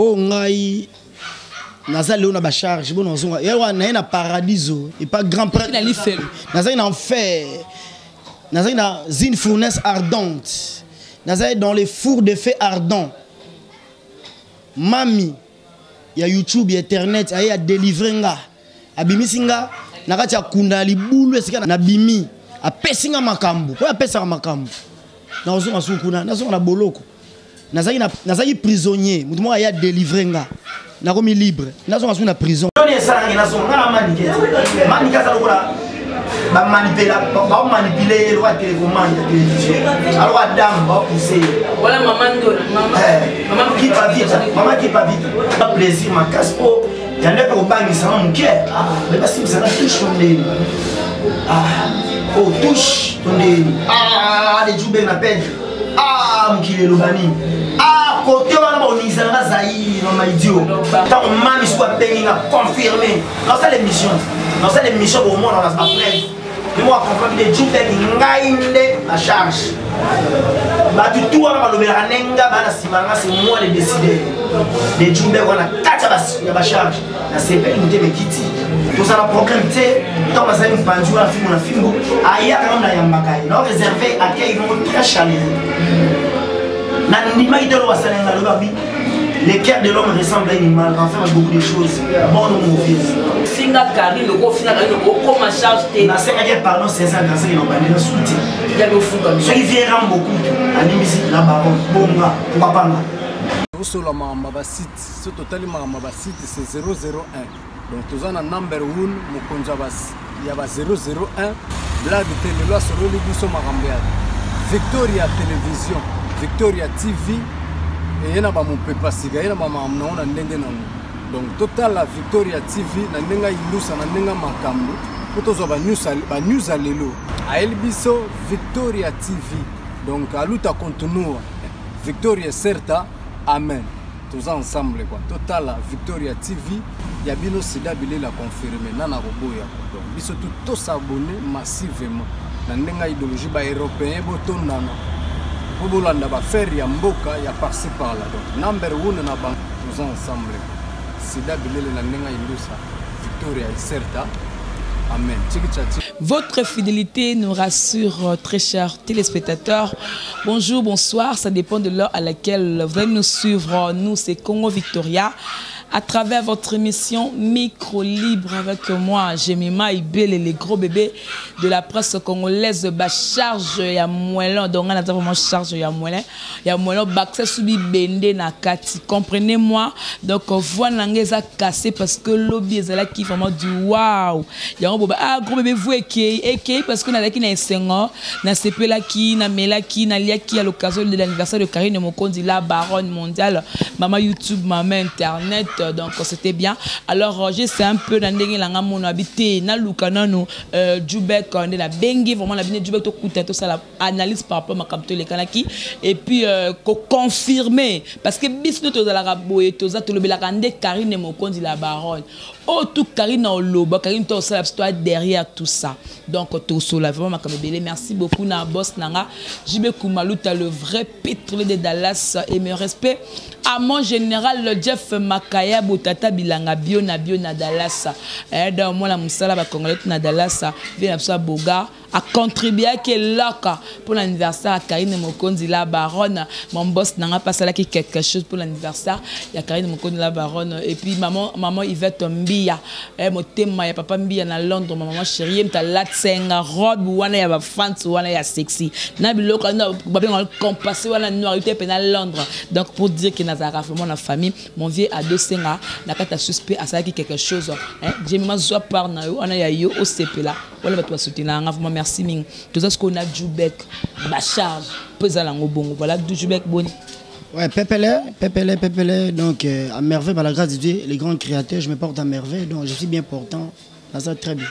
Oh ngai nazali on a ba charge bon on ya na na paradiso et pas grand prêtre nazali na enfer nazali na une fournaise ardente nazali dans les fours de feu ardent mami ya YouTube ya internet aya délivrer nga abimisinga nakati ya kunda libulu esika na bimi apesinga makambo ko apesa makambo na ozo masukuna nazo na boloko nazali prisonnier mutu mo aya délivrer nga na komi libre nazo masu na prison noni esangi nazo ngala manika za lokola ba manipuler loi télécommande télévision alors adam ba pousser voilà maman qui pas vite pas plaisir ma casse po yande ko bangi sama muke mais parce que ça touche ton nez oh touche ton nez les jube na peine mukile lobani côté on a on isanga zaï non ma idiot tant mami soit payé à confirmer dans cette émission au moins on a après mais moi comprendre des jube ngainde à charge ba tout on a le nenga ba na simanga c'est moi le décider des jube on a kacha ba charge na CP nous te bekiti tout ça le problème c'est tant ça une bandu na film aya quand na yambakai non réservé à quel ils très chaleureux. Les cœurs de l'homme ressemblent à un animal, enfin beaucoup de choses. Bon, mon fils. Finga Kari, le gros Finga Kari, le gros comme charge. Na c'est que pardon, c'est ça, dans ce qu'ils ont pas de soutien. Il y a le fou comme ça. Ils viennent beaucoup. À l'hémicycle, la baronne, Bonga, Papa. Sur la Mambaba-site, ce total Mambaba-site, c'est 001. Donc, tous en number 1, mon conjabas, il y a 001. Blague de télé, là, sur le Libiso Marambéad. Victoria Télévision. Victoria TV et yana ba mon pepa siga yana ba mamna ona ndenge na donc total la Victoria TV na ndenga ilusa na ndenga makambo potozo ba news alelo a elbiso Victoria TV donc aluta continua Victoria certa amen tous ensemble quoi total la Victoria TV ya bino sida bile la confirmer nana roboya donc biso tout s'abonner massivement na ndenga idéologie ba européen botondana Bobolanda ba faire ya mboka ya par-ci par là donc number 1 na banque tous ensemble sida bilele na nenga ilusa Victoria est certa amen. Votre fidélité nous rassure, très chers téléspectateurs. Bonjour, bonsoir, ça dépend de l'heure à laquelle vous allez nous suivre. Nous, c'est Congo Victoria. À travers votre émission Micro Libre avec moi, Jemima Ibel et les gros bébés de la presse congolaise, charge ya moellon, donc on a vraiment charge ya moellon, bakse subi bende na kati, comprenez-moi, donc voilà ngeza cassé parce que lobby est là qui vraiment du waouh, ya un gros bébé vous et parce que na laki na esengo, na CP la qui na melaki na liaki à l'occasion de l'anniversaire de Karine Mokondi, la baronne mondiale, maman YouTube, maman internet. Donc c'était bien. Alors j'essaie un peu d'endéguer la gamme habité na lukana no Djoubek on est la bengi vraiment la bine Djoubek to kuta to ça la analyse par rapport à ma capteur les kanaki et puis confirmer parce que bis no to la raboye to za to le bela kande Karine Mokondi la baronne. Oh tout Karine au lobo Karine to ça la derrière tout ça. Donc to so la vraiment ma merci beaucoup na boss nanga Djoubek Koumalouta le vrai pétrolier de Dallas et mes respects à mon général Jeff Makaya Botata Bilanga bio na Dallas dans moi la musala ba congolais na Dallas vient ça boga a contribué à quel loca pour l'anniversaire à Karine Mokondi la baronne mon boss n'a pas ça là qui quelque chose pour l'anniversaire il y a Karine Mokondi la baronne et puis maman Yvette Mbia mon thème ya papa Mbia na Londres maman chérie m'ta latsenga robe wana ya ba fans wana ya sexy na biloko na ba bien compasser wana noirité pénal Londres donc pour dire que nazara vraiment la famille mon vieux ado senga na kata suspect à ça qui quelque chose hein j'ai même zo par na yo ana ya yo au CP là wala ba to soutenir nga vraiment merci ming tout ça ce qu'on a Djoubek ba charge pesa la ngobongo voilà Djoubek boni ouais pepele donc à merveille par la grâce de Dieu les grands créateurs je me porte à merveille donc je suis bien portant ça très bien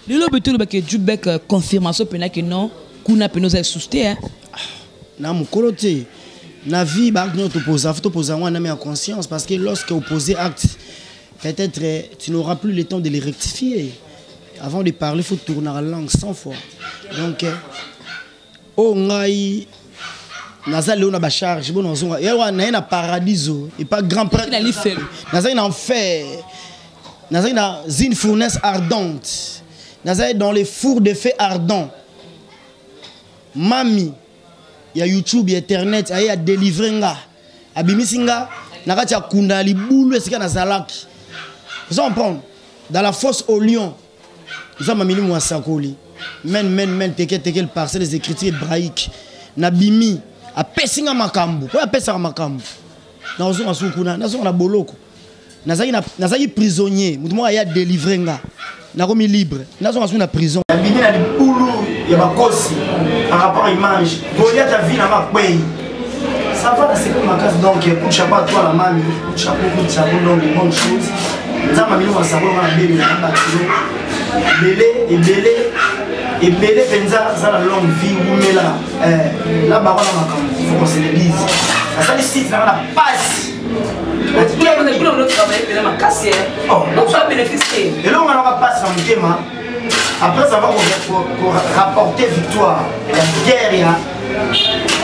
le betul ba que Djoubek confirmation pena que non kuna peno za souster hein na mukolote na vie ba notre opposant on a mis en conscience parce que lorsque opposé acte peut-être tu n'auras plus le temps de les rectifier. Avant de parler, il faut tourner la langue 100 fois. Donc, oh ngai naza léo na ba charge bon ozonga yewa na na paradiso et pas grand prêtre naza en enfer naza na une fournaise ardente naza dans les fours de feu ardent mami ya YouTube ya internet aya délivrer nga abimisinga nakati ya kunda libulu esika na zalaki vous comprenez dans la fosse au lion nous avons mis moi sakoli men teke le parcelle des écritures hébraïques nabimi a pesinga makambu ko a pesa makambu na ozonga sukuna na zonga na boloko nazali prisonnier mutu mo aya délivrer nga na komi libre na zonga sukuna prison nabimi na libulu ya bakosi en rapport à image Goliath a vu na makwei ça va c'est comme ma case donc pour chapeau toi la mami pour chapeau donc des bonnes choses nous avons mis moi ça va bien na batilo belé penza ça la longue vie ou mais là bas on a il faut qu'on se le dise ça les sites là la passe et là on va passer en thème après ça va pour rapporter victoire la guerre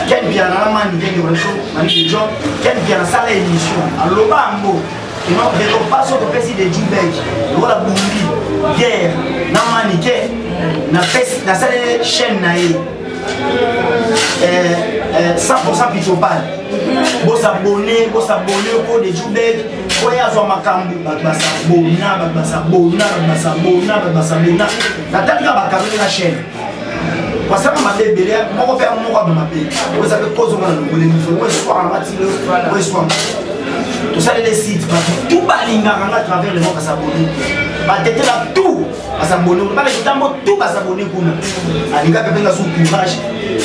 quel bien la mani de réchaud mani de John quel bien la salle émission à l'obambo et non de pas sur le président de Djibek voilà Burundi guerre na manike na pesi na salle chaîne nae 100% pitopal bo s'abonner au de Djibek koya zo makambu basabona na tandika bakabeli na chaîne parce que ma bébé moko pe moko ma bébé vous savez cause on a le niveau soit en matinée soit tout ça les sites tout balinga à travers le monde à s'abonner ba tete la tout à s'abonner ba le tambo tout à s'abonner kuna alinga pe nga sous courage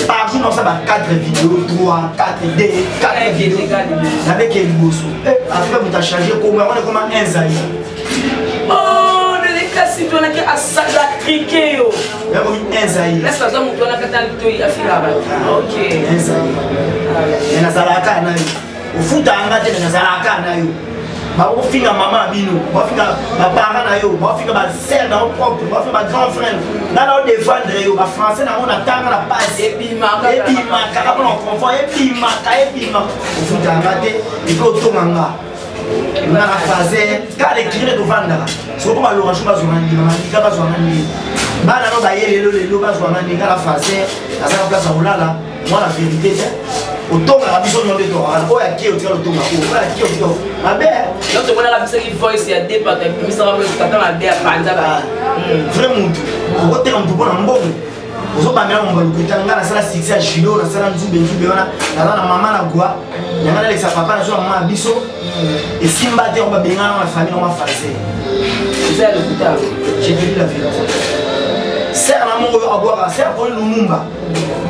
par jour on ça ba 4 vidéos 3 4 D 4 vidéos avec les bosso après vous t'a chargé comment on est comment un zaï oh de kasi tu na ki asala triqué yo mais oui un zaï laisse pas mon tona katali to ya fila ba OK un zaï et na zalaka na au foot anga te na zalaka na yo ba o finga mama bino ba finga ba parents na yo ba finga ba sœur na propre ba finga ba grand frère na na défendre yo ba français na on attend la passe et puis maka ka pour confort et puis maka au foot anga te et ko to manga na la phase ka les crier de vendre so ko ba lo rasho ba zo ngani ba zo ngani ba na no ba yele lo ba zo ngani ka la phase na sa place à olala moi la vérité c'est autant la vision de toi alors il y a qui au tir autant là qui au tir ma belle donc tu vois la musique voice il y a des pas mais ça va me quand la belle panza vraiment au côté on peut pas en bon ozo ba mela mo ba nga na sala six ya jilo na sala nzube wana na mama na gwa nyanga na leksa papa na so mama biso et simba te on ba benga na famille on va français c'est le putain j'ai dit la vérité c'est un amour à boire c'est pour le Lumumba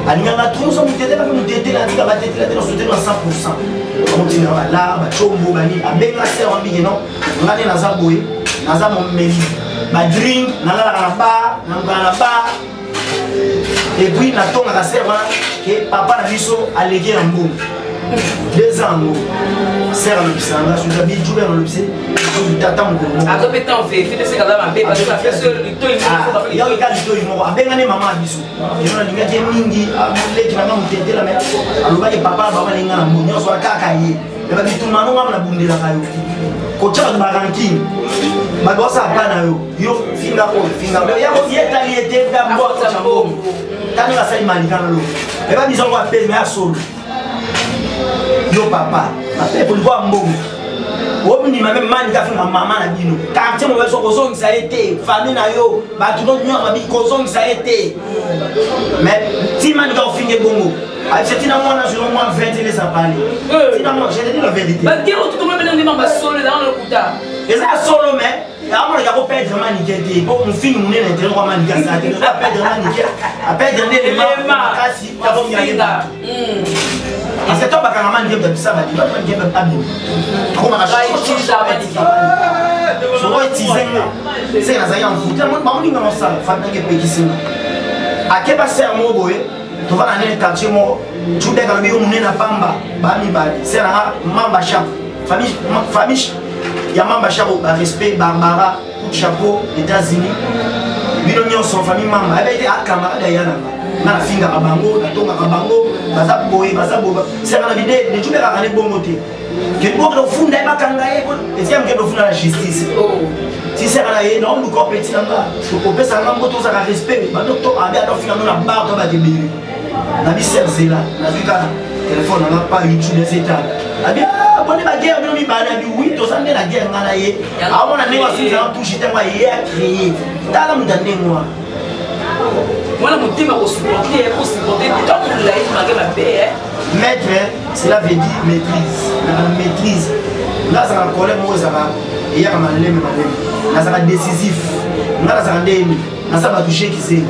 alinganga trop so mutete ba mutete la tika ba tete la soutenir à 100% continue là ba chombo bani abenga c'est en bigi non ngane na zaboye na za mo meli ba drink na la ba na ba et puis na tonga ka serva que papa na biso allégué en bon 2 ans serre le bisanga sur la biju vers le psy tata mo a compétent on fait c'est quand même un parce que ça fait sur le to il y a le cas du to mo abenga ne mama biso yo na linga je mingi le kina nga mutete la mais aloba ke papa baba linga na mo nyoso kaka ye e ba bitu mano ngam na bundela kayo ko tshaba ba ranking ba bosa kana yo finga ya ko yeta liete da mbo chambo tani la sai malikana lo e ba biso ko apel me asolo yo papa après pour voir mbongo omni ma même mani ka finga mama na bino quartier mo beso ko zongi ça été famille na yo ba tout notre nyama bi ko zongi ça été mais ti mani ka finge bongo c'est une moi sur moi 20 les ça parler c'est moi je te dis la vérité ba dire tout le monde dans ba solo dans le kuta et ça solo mais avant le gars perdre mani qui pour mon film on est l'intérieur quoi mani ça tu dois perdre mani à perdre les mains kasi ta bon yanga parce que toi ba kana mani qui ça va dire mani qui pas bien comment on a utilisé mani so on utilise c'est na za ya mfuta ba moni ngana ça fa que pékisi a ke ba ser mo boye tu vas dans un quartier mo tu dès que on na pamba ba mi ba c'est la mamba chap famille ya mamba chap respect Barbara chapeau États-Unis bino nyonso famille mamba avec des camarades ya na finga bango na tonga bango baza boye baza boba c'est la vidéo de tout les bon côté que pour le fond d'ailleurs kangaye et c'est que le fond la justice si c'est la yé non nous compétit là-bas pour que ça ngam to ça respect ba to abia to finalement la barre to ba débile na bi serze là na zika téléphone n'a pas YouTube des états abia bonne ba guerre no mi ba na bi oui to ça la guerre ngana yé a mona ne wa si ça touche tellement yé a créer tala mutande moi voilà mon thème pour supporter tant que la il m'a paix maître cela veut dire maîtrise la maîtrise là ça va coller moi ça va et ya kama leme là ça va décisif là ça va ndeni là ça va toucher qui c'est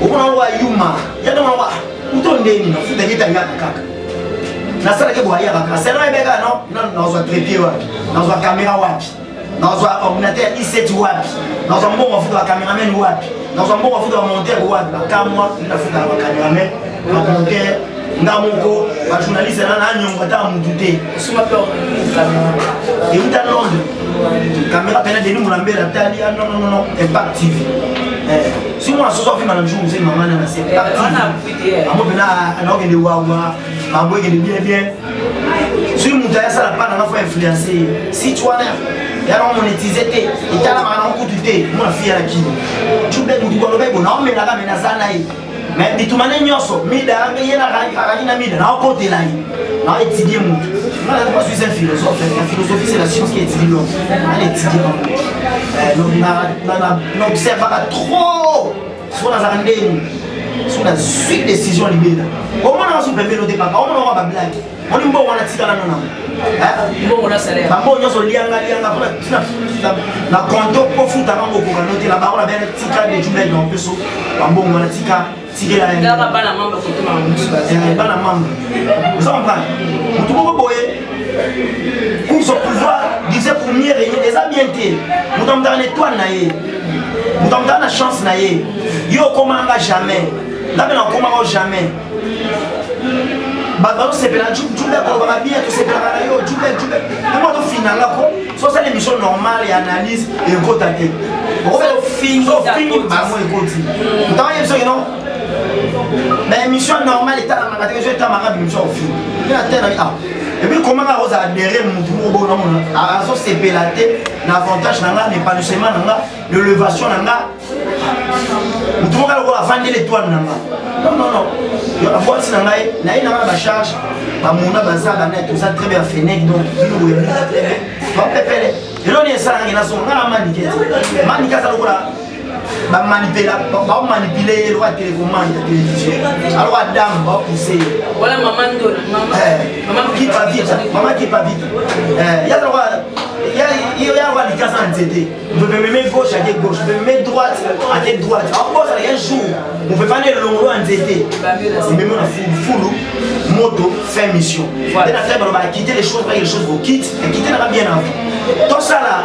au moins wa yuma ya ndo wa utondeni na futa kita ya kaka na sala ke boya kaka c'est là bega non dans un trépied wapi dans une caméra wapi dans un ordinateur i7 wapi dans un bon wa futa caméraman wapi dans un bon wa futa monteur wapi la camera na futa caméraman la monteur Namoko, un journaliste là, on va douter. Sous ma peur, et où t'as Londres? Caméra peine de nous, on a mis la taille. Non, Impact TV. Si moi, ce soir, je vais me dire, maman, c'est Impact TV. On a des wawa, on a des bien. Si nous avons ça, la panne, on a influencer. Si tu as et alors monétiser et tu as la main en coup de thé, moi, fille à la qui. Tu peux nous dire, on mais là, mais de toute manière, mida na mida na côté là na étudier moi je suis un philosophe. La philosophie c'est la science qui étudie l'homme. On étudie on observe trop sur la suite décision libérée. Comment on a super vélo de papa, comment on va blague. On est bon on a tika là non. Bon on a salaire. Bon on so lianga pour la compte pour foutre avant beaucoup quand noter la parole avec tika de jumelle dans peso. Bon on a tika tika là. Là pas la membre côté membre. Pas la membre. Vous comprenez? Tout le monde pour son pouvoir disait pour mieux régner des ambientés. Nous sommes dans l'étoile naïe. Nous sommes dans la chance naïe. Yo comment jamais. Là maintenant comment jamais. Bah c'est pas tu vas bien tu sais pas yo tu comment tu final là quoi soit c'est l'émission normale et analyse et cotaté on fini bah moi écoute dans l'émission non mais émission normale est à la télévision est à ma émission fini et puis comment on va adhérer mon bon nom à so c'est pélaté l'avantage nanga l'épanouissement nanga l'élevation nanga tout le monde va vendre l'étoile nanga non la boîte c'est nanga na ina ma charge ba mona bazaba na tout ça très bien fenêtre donc nous oui très bien va pepele et là on est ça na so ngala manika ça lokola ba manipuler le roi télécommande de télévision alors madame va pousser voilà maman qui va vite maman qui va vite il y a le roi il y a roi du cas en TT on peut me mettre gauche à gauche on peut me mettre droite à droite en gros ça y a un jour on peut pas aller long en TT c'est même on full moto fait mission et la table on va quitter les choses les choses vont quitter et quitter n'a bien avant tout ça là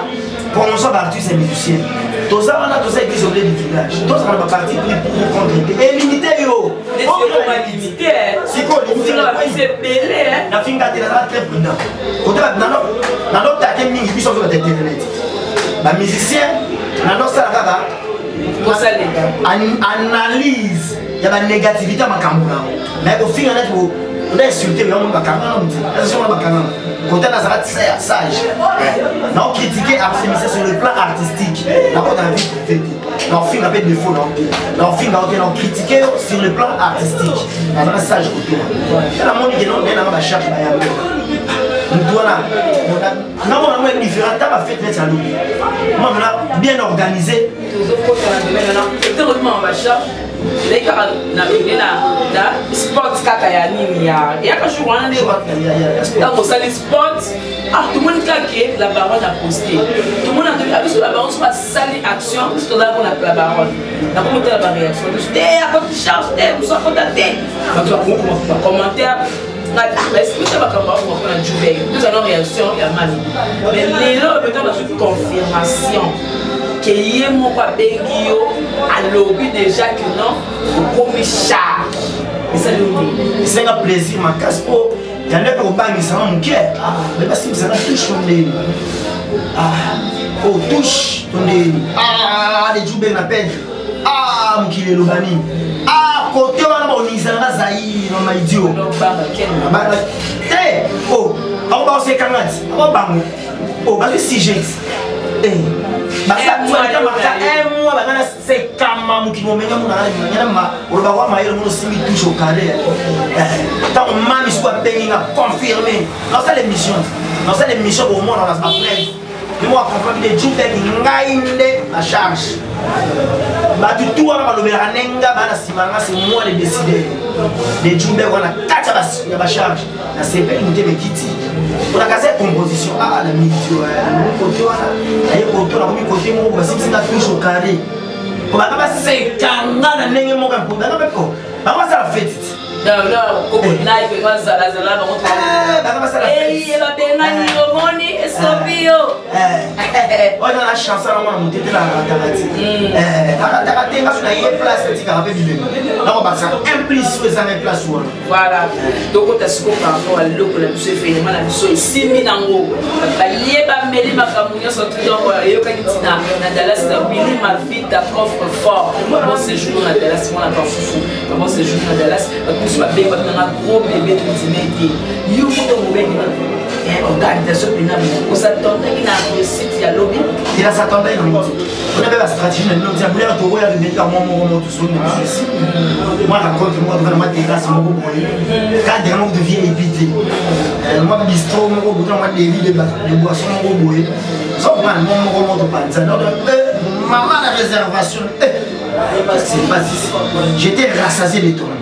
commençons par artistes et musiciens. Tout ça, on a tous ces isolés du village. Tout ça, on va partir pour contrer. Et limiter, yo. On va limiter. Si on limite, c'est belé. La fin gâtée, là, très prudent. Dans notre tâche, il y a une sur Internet. Les musiciens, dans notre salle, analyse. Il y a une négativité à ma caméra. Mais au final, on a insulté, mais on va caméra. Quand on a sage, on critiqué sur le plan artistique. On a vu on fait un peu de défaut. On critiqué sur le plan artistique. On a sage côté. La monde qui non, on a cherché. Nous avons une différence. On a fait mettre à nous. On a bien organisé. Les gars, na sport kaka ya nini ya ka jour wana nde dans le sport tout le monde claqué la baronne a posté tout le monde a vu sur la baronne soit sali action tout là on a la baronne la commenter la réaction c'était à quoi tu charges nous sommes contactés donc on commentaire nous allons réaction il y a mal mais les gens ont une confirmation que yé mon papa Guillaume a lobby déjà que non au premier char c'est un plaisir ma casse pour il y en a qui ont bagné ça mon cœur mais parce que ça touche ton nez touche ton nez les jouets n'appellent ah mokili elobani ah côté wana baonizanga zaïre na maidio te oh ako baosekanga ti ako bango oh bazwi sujet un mois bangana sekama mokili momenga munaa oloba kwa mayele mono osimbi touche au carré ntango mami soki apenginga confirmé nasala émission komona après moi comprendre des jours ngai nde na charge bato tout wana balobelaka nenga bana simanga c'est moi le décider des jours wana kati ya bacharge na sepeli motema ekiti onakasa composition na midi kote wana aye koto nakomi kote moko basimbisinga touche au carré po banga basekanga na ndenge moko impondanga mpe po bango basala feti on a la chance à la montée de la voilà donc on a ce qu'on par rapport à l'eau que la mission fait vraiment la mission ici minango balié ba meli makamunyo sorti donc yo kanitina na Dallas na Billy Malfit ta coffre fort bon séjour na Dallas moi na pas fou bon séjour na Dallas tous ba bébé na gros bébé tout dimeti yo moto mobeni organisation pénale on s'attendait qu'il y a un site il y a lobby il a s'attendait on avait la stratégie de nous dire vous allez trouver le métier à moi tout sur nous moi raconte moi vraiment terrasse mon beau cadre manque de vie épité moi bistrot mon beau moi des vies de boissons mon beau boy sauf moi mon de panza donc maman la réservation c'est pas ici j'étais rassasié des tonnes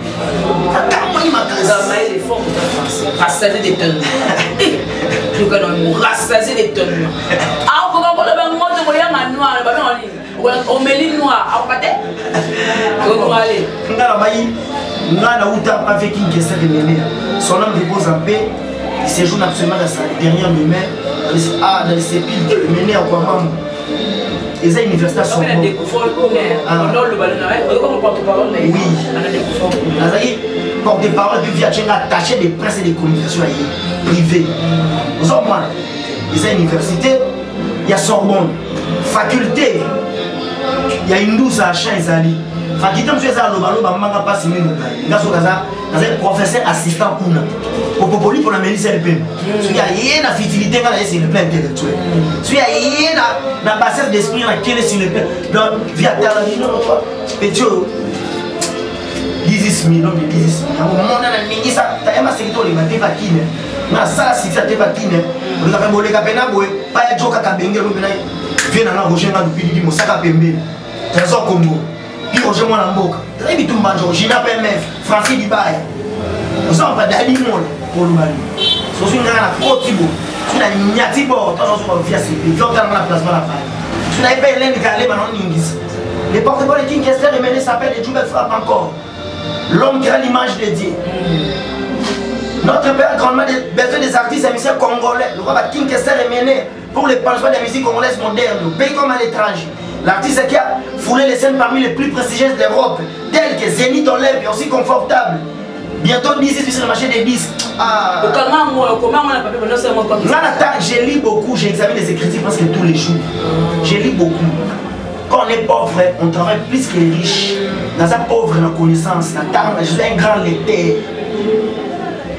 il m'a cassé rassasié des tonnes nous allons rassasier des tonnes ah comment on va monter voyant en noir on met les noirs on va on va aller ngala bayi ngala uta avec une question de mener son homme repose en paix il séjourne absolument dans sa dernière demeure dans les sépulcres mené à Kwamam les universités sont bonnes. Oui. Porte-parole puis via attaché des presses et des communications privées. Vous avez les universités, il y a Sorbonne, faculté, il y a une douce à Chainzali. Faculté, je suis à l'Obalo, je pas si un professeur assistant pour la milice LP. Il y a une affinité sur le plan intellectuel. Il y a une bassesse d'esprit sur le plan. Donc, via Taladino, petit 10 millions de 10 millions. On a mis ça, tu as un secteur de la tévatine. Na ça si ça tévatine. On a fait voler capena boy, pas ya joka kabenge lo bena. Viens na rocher na depuis di mosaka pembe. Trésor Congo. Puis rocher moi na mboka. Très vite tout manjo, Gina PMF, Francis Dibaye. Nous sommes pas d'aller pour le Mali. So si on a la Cotibo, si on a Nyatibo, on va via ces pays, on a la place pour la faire. Si on a pas Hélène Galé, on Ningis. Les porte-parole de King Kester et s'appelle les Djoubel frappe encore. L'homme qui a l'image de Dieu. Notre père a grandement besoin des artistes et musiciens congolais. Le roi King Kester est mené pour les penchements des musiques congolaises modernes, au pays comme à l'étranger. L'artiste qui a foulé les scènes parmi les plus prestigieuses d'Europe, telles que Zénith Olympe, aussi confortable. Bientôt 10 sur le marché des disques. Comment on a pas pu prononcer un mot comme ça? Je lis beaucoup, j'examine les écritures presque tous les jours. Je lis beaucoup. Quand on est pauvre, on travaille plus que les riches. Dans sa pauvre connaissance, je suis un grand lecteur.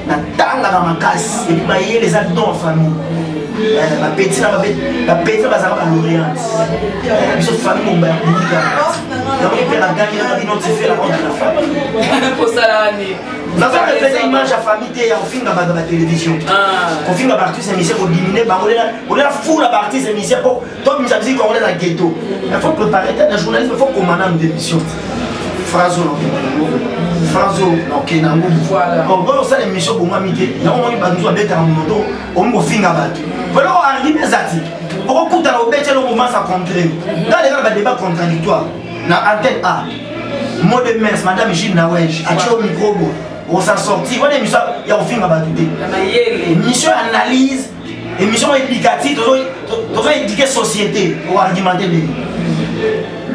Dans ma casse, et puis les adultes en famille. Ma petite, va l'Orient. Je suis famille, mon père. Il père a gagné, il a identifié la honte de la famille. Pour ça, l'année. Nous avons fait une image à famille, on filme dans la télévision. On filme la partie, c'est misère pour diminuer. On a fou la partie, c'est misère pour. Toi, nous avons dit qu'on est dans le ghetto. Il faut préparer, un journaliste, il faut commander une émission. Frazo, ok, voilà. Bon, ça l'émission pour moi, midi. Là, on va nous mettre en moto, on va finir à battre. Voilà, on arrive à Zati. Pour écouter au bête, le mouvement ça contraire. Dans les gars, débat contradictoire. Dans l'antenne A, mot de mince, madame Gilles Nawej, a tué au micro, on s'en sortit. Voilà, l'émission, il y a un film à battre. Émission analyse, émission éducative, tu dois éduquer société pour argumenter les.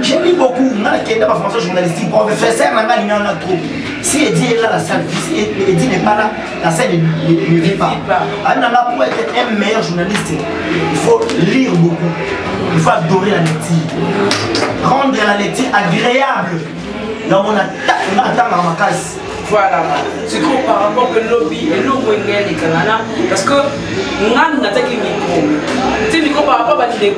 J'ai lu beaucoup, on a qui est dans la formation journalistique, professeur, on a trop. Si Eddie est là, la salle, si Eddie n'est pas là, la salle ne vit pas. Alors, pour être un meilleur journaliste, il faut lire beaucoup, il faut adorer la lecture, rendre la lecture agréable. Donc on attend ma case. Voilà, c'est comme par rapport au lobby et l'Ouwengel et Canana, parce que nous avons attaqué le micro. Tu micro par rapport à les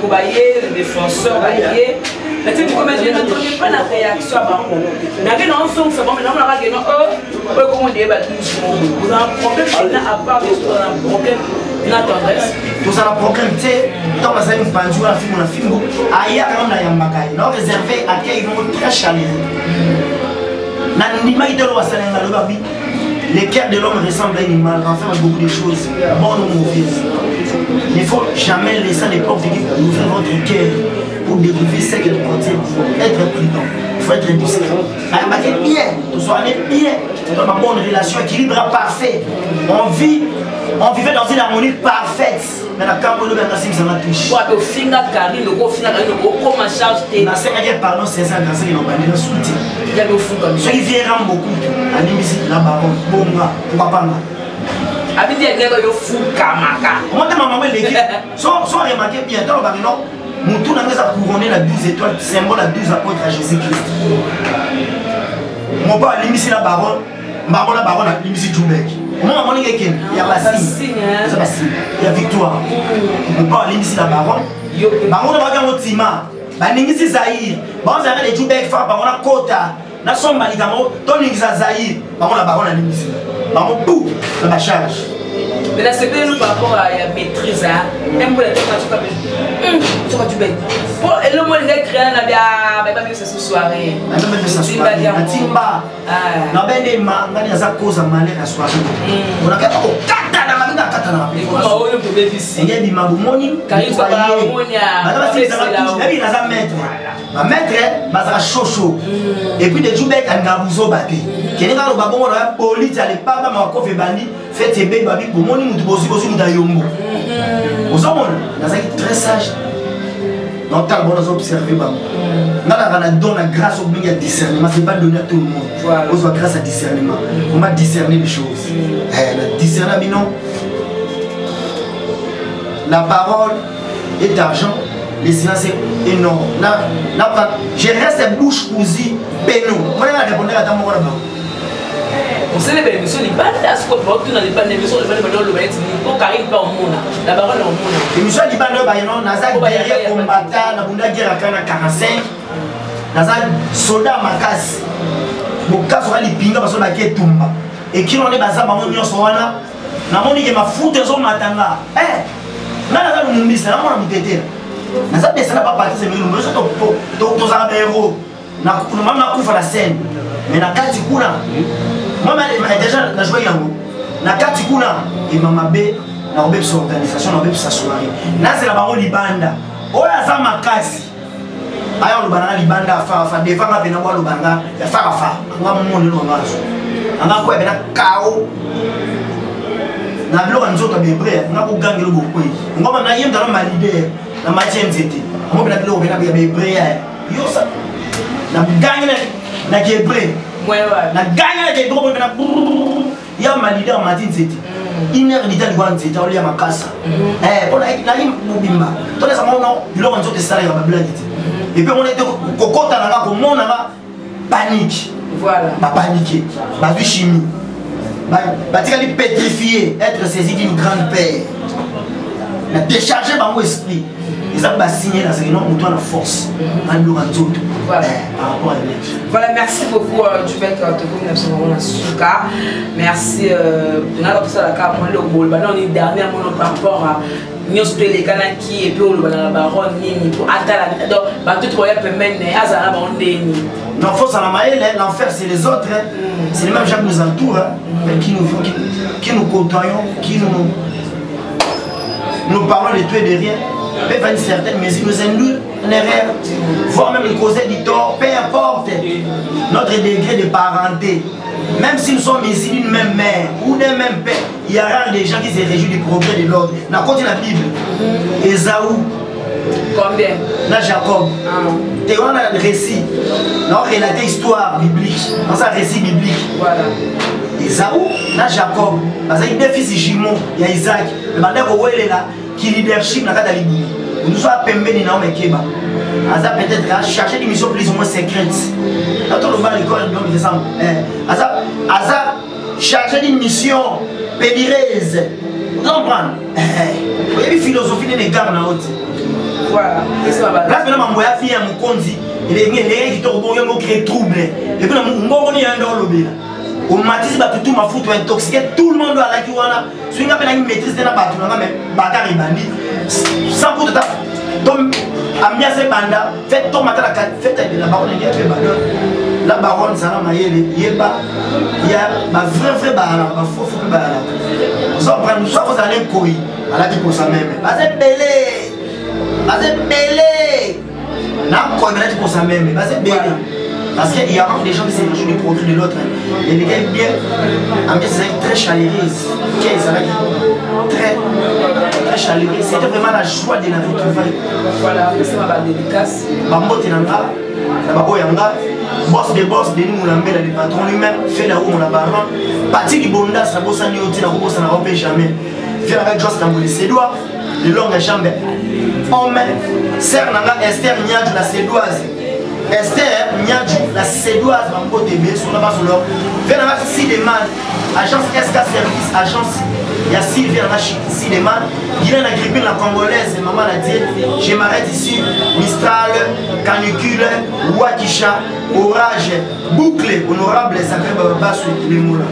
défenseurs, mais tu sais, mais je n'entendais pas la réaction à Banco. Mais avec un son, c'est bon, mais non, on a gagné comment débat vous avez un problème, à part un problème d'attendresse. Vous avez un problème, tu sais, dans la scène, on a film, ailleurs, on a un bagage, non réservé à qui ils vont très chaleureux. Le cœur de l'homme ressemble à un animal, enfin beaucoup de choses, bonnes ou mauvaises. Il ne faut jamais laisser les portes d'ouvrir votre cœur pour découvrir ce qu'elle contient. Être prudent, il faut être discret. Aimez bien, tout soit bien, dans une bonne relation, équilibre parfait. On vivait dans une harmonie parfaite. Mais la camp de l'Oberta Sim, ça m'a touché. Au final, Carrie, le gros final, le gros comme en charge. Il a 5 ans, pardon, 16 ans, dans ce qu'ils ont banni le soutien. Il y a le fou comme ça. Ceux qui viennent beaucoup, à l'immisci, la baronne, Bonga, Papa. Abi dit que le fou kamaka. Comment tu m'as maman l'équipe? Soit remarqué bien, dans le baron, Moutou n'a pas couronné la 12 étoiles, symbole à 12 apôtres à Jésus-Christ. Mon père a l'immisci la baronne, la baronne a l'immisci Djoubek. Moi, il y a Bassi, il y a Victoire. On parle de la baronne. Baronne va gagner au Tima. Baningisi Zahir. Baronne a les Djoubek, baronne a Kota. Na son maligamo, Tony Zahir. Baronne a baronne a l'immissi. Baronne pou, la charge. Mais là, c'est bien nous par rapport à la maîtrise. Même pour les temps, tu vas du bien. Et le mot de créer, on a bien ce soirée. On a bien ce soirée. On a timba. On a bien des mains, on a des causes à maner la soirée. On a bien au katana, on a katana. Et comment on peut bénéficier? Il y a des mabumoni. Car il faut pas harmonia. Madame, c'est la vie, il a maître. Ma maître, c'est chaud. Et puis des Djoubek, on a bouzo baté. Qui est dans le babon, on a police, elle est pas mal, on a fait bandi. Faites tes bébés, babi, pour mon nous nous yombo. Aux hommes, très sage. Donc, t'as bon observer. On a donné la grâce au bien discernement. C'est pas donné à tout le monde. On a grâce à discernement. On va discerner les choses. La discernement, la parole est d'argent. Le silence est énorme. Je reste bouche cousue, pénou. Moi, je vais répondre à ta mort là-bas. On sait les émissions, les bandes, ce qu'on va tout dans les bandes d'émissions, les bandes de l'Ouest, pour Karim pas au monde. La parole est au monde. L'émission du bandes de Bayon, Nazar guerrier combattant, la Bunda guerre à 45, Nazar soldat Makas. Mokas sera les pingas parce qu'on a qui tomba. Et qui l'on est basé à Mamon Soana, Namoni qui m'a foutu son matanga. Eh, Nazar le Mumbis, là, on a muté. Nazar descend pas partir, c'est mieux, nous sommes tous un héros. Nous avons fait la scène. Mais na kati kuna moi déjà na joué yango na kati kuna et mama B na obé son organisation na obé sa soirée na c'est la bango libanda oya za makasi ayo lubanga libanda fa devanga bena mwa lubanga ya fa nga monde no ngazo anga ko bena kao na bilo nzoto bebre nga ko gangelo bokoi ngoma na yenda na malide na matiem zete mo bena bilo bena bebre yo sa na gangene na Gébré. Na gagné la Gébré, on a il y a ma leader Martin Zeti. Il n'y a rien de Zeti, on lui a ma casse. On a une bimba. Tous les amants, ils l'ont dit que ça y a ma blague. Et puis on était au côté de la comme on a panique. Voilà. Ma paniqué. Ma vie chimie. Ma tiré pétrifié, être saisi d'une grande paix. La décharger par mon esprit. Ils ont signé la série, non, on doit la force. Voilà. Voilà, merci beaucoup, Djoubek, merci de notre salle. On est dernièrement par rapport à nous les Kanaki et puis la baronne pour attendre. Donc, tout le monde peut mener à Zara. Non, force à la maille, l'enfer c'est les autres. C'est les mêmes gens qui nous entourent, qui nous côtoyons, qui nous parlons de tout et de rien. Peuvent une certaine mesure nous induire en erreur, voire même causer du tort, peu importe notre degré de parenté. Même si nous sommes ici d'une même mère ou d'un même père, il y aura des gens qui se réjouissent du progrès de l'autre. On a continué la Bible. Esaü. Combien? Là, Jacob. Et on a le récit. On a relaté l'histoire biblique. On a un récit biblique. Voilà. Esaü, là, Jacob. Parce qu'il y a deux fils jumeaux. Il y a Isaac. Le bandit qui est là, qui leadership dans la Bible. Nous sommes pembés dans les Keba. Aza peut-être à chercher des missions plus ou moins secrètes. Quand on va à l'école, donc décembre. Aza chercher d'une mission pédireuse. Vous comprenez? Vous avez philosophie des gars dans haute. Voilà. Là, maintenant, ma moya fille à mon condi. Il est qui te remonte, créer trouble. Et puis, on est un dans le bien. Au matin, tout ma fout intoxiqué, tout le monde doit la kiwana. Si on a une maîtrise de la bateau, on a même bagarre et bandit. Sans pour tout à donc, Amia se banda, faites ton matin la fête de la baronne, il y a la baronne, ça va il y a ma vraie baronne, ma faux baronne. Vous en prenez, soit vous allez courir, à la vie pour ça même. Vas-y, belé. N'a pas de pour ça même, vas-y, belé. Parce qu'il y a des gens qui se réjouissent du progrès de l'autre. Et les gars, bien, Amia, c'est très chaleureuse. Très chaleureuse. C'était vraiment la joie de la retrouvaille. Voilà, c'est ma dédicace. Bambote Nanga, Nababo Yanga, boss de nous, le patron lui-même, fait la roue, mon baron. Parti du Bonda, ça bosse à Nioti, la roue, ça n'a pas jamais. Fait avec Joss Tambouli, ses doigts, le long jambe. Homme, Serre Nanga, Esther Niadj, la sédoise. Esther Niadj, la sédoise, Bambote B, sur la base de l'or. Fait avec Sideman, agence SK Service, agence. Il y a Sylvie Sideman, il a grippé la congolaise, maman l'a dit, je m'arrête ici, Mistral, canicule, Wakisha, orage, boucle, honorable, sacré Baba sur les moulins.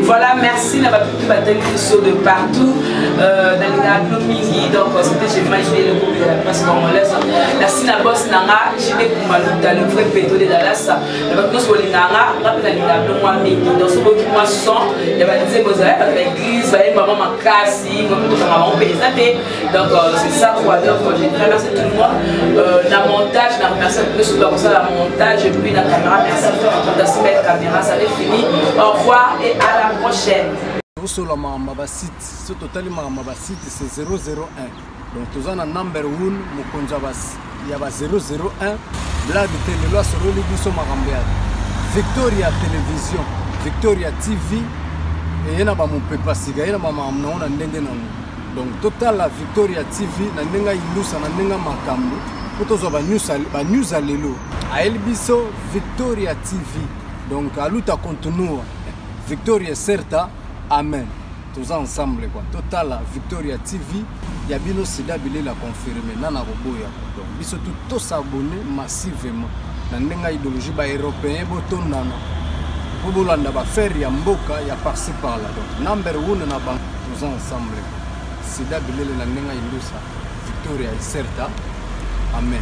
Voilà, merci, n'a pas pu battre de partout, dans les Aglomini, donc c'était chez Maïvé, le groupe de la presse congolaise. La Sinabos Nanga, j'ai des Koumalouta, le vrai péto de Dallas, la Baknos Wolinganga, on appelle la Aglomini, dans ce beau qui moi sang, il y avait des mosaïques avec l'église, maman m'a cassé, maman paysanne. Donc c'est ça quoi. Donc j'ai remercié tout le monde. La montage, la remercie un peu sur la montage et puis la caméra. Merci pour la caméra, ça est fini. Au revoir et à la prochaine. Sur la Mamba site, ce total Mamba site c'est 001. Donc tous en number 1, Mukonjabas, il y a 001. Blague télé là sur le Libiso Marambéat. Victoria Télévision, Victoria TV. Et il y a mon papa siga, il y a ma maman na ndenge nango. Donc total la Victoria TV na ndenga ilusa na ndenga makambo. Potozo ba news alelo. A Elbiso Victoria TV. Donc à luta continua. Victoria certa, amen. Tous ensemble quoi. Total la Victoria TV, ya bino sida bilé la confirmer nana roboya. Donc biso tout s'abonner massivement. Na ndenga idéologie ba européen botondana. Pour la faire ya mboka ya par-ci par-là. Donc number 1 na banque tous ensemble. C'est d'abord la nenga ilusa Victoria certa. Amen.